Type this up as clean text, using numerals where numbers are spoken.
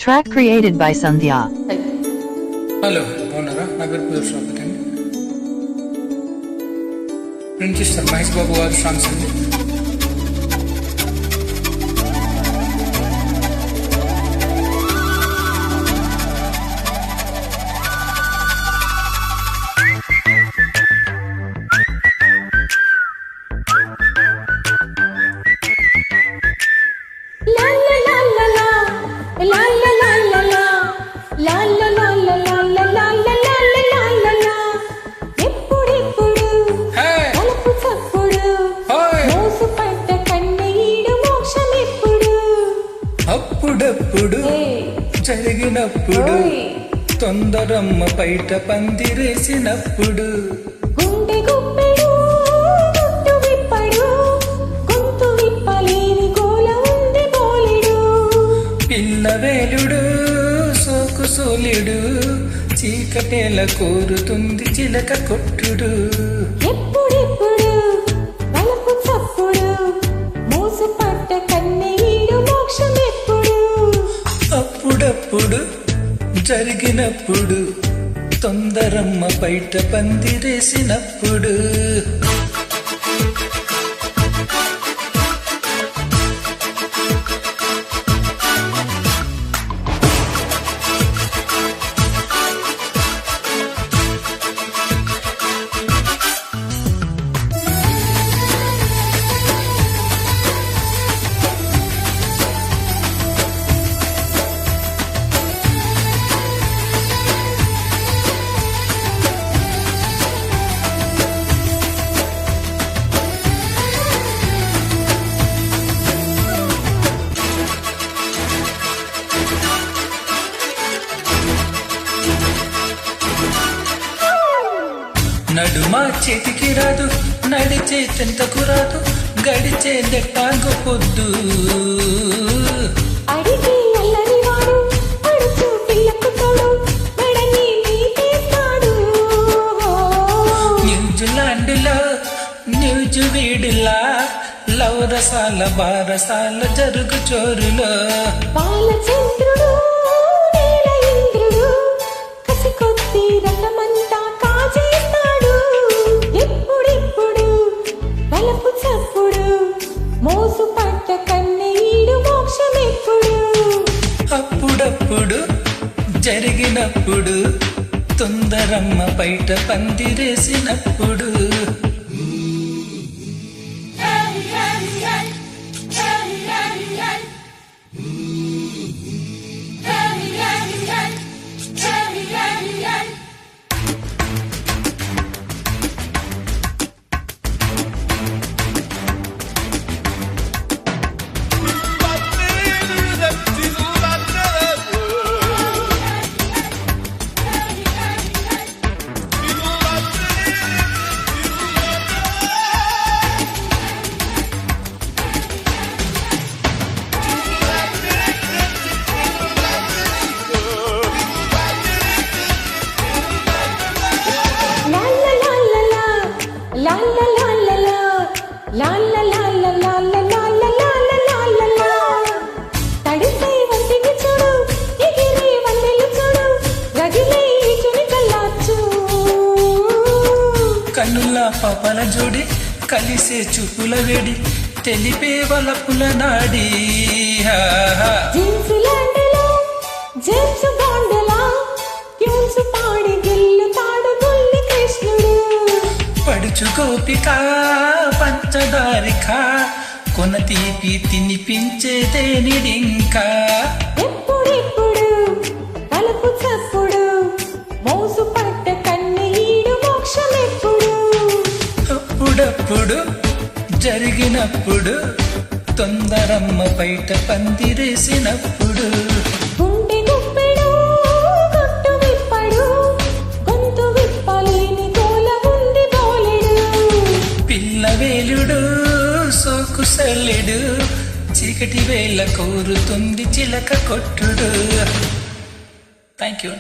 Track created by Sandhya. Hello బాగున్నారా? నా పేరు పురుషోత్తమ్ అండి. ప్రింట్ చేస్తారు మహేష్ బాబు గారు సాంగ్స్ అండి. అప్పుడప్పుడు జరిగినప్పుడు తొందరమ్మ బయట పందిరేసినప్పుడు గుండె గుప్పెడు గుట్టు విప్పడు గొంతు విప్పలేని గోల ఉంది బోలెడు పిల్లవేలుడు సోకు సోలిడు చీకటేల కోరుతుంది చిలక కొట్టుడు ఎప్పుడెప్పుడు వలపు చప్పుడు మోసు పట్ట కన్నీడు మోక్షం ఎప్పుడు అప్పుడప్పుడు జరిగినప్పుడు తొందరమ్మ బయట పందిరేసినప్పుడు నడుమా చేతికి రాదు నడిచే చెంతకు రాదు గడిచే నెట్టాగు పొద్దు అడిగి అల్లరివాడు అడుచు పిల్లకు తోడు మెడని నీపేస్తాడు న్యూజిలాండ్లో న్యూజు వీడిలా లవరసాల బారసాల జరుగు చోరులో బాలచంద్రుడు నేల ఇంద్రుడు కసి కొద్ది రథమంతా కాజేస్తాడు ఎప్పుడెప్పుడు వలపు చప్పుడు మోసు పట్ట కన్నీడు మోక్షం ఎప్పుడు అప్పుడప్పుడు జరిగినప్పుడు తొందరమ్మ బయట పందిరేసినప్పుడు కన్నుల పాపల జోడి కలిసే చూపుల వేడి తెలిపే వలపుల నాడి పడుచు గోపిక పంచదారిక కొన తీపి తినిపించేదేనిడింకా ఎప్పుడెప్పుడు తలుపు చప్పుడు మోసు పట్ట కన్నీడు మోక్షం ఎప్పుడు అప్పుడప్పుడు జరిగినప్పుడు తొందరమ్మ బయట పందిరేసినప్పుడు గుండె గుప్పెడు గుట్టు విప్పడు గొంతు విప్పలేని గోల ఉంది బోలెడు పిల్లవేలుడు సోకు సల్లిడు చీకటి వేళ కోరుతుంది చిలక కొట్టుడు. Thank you.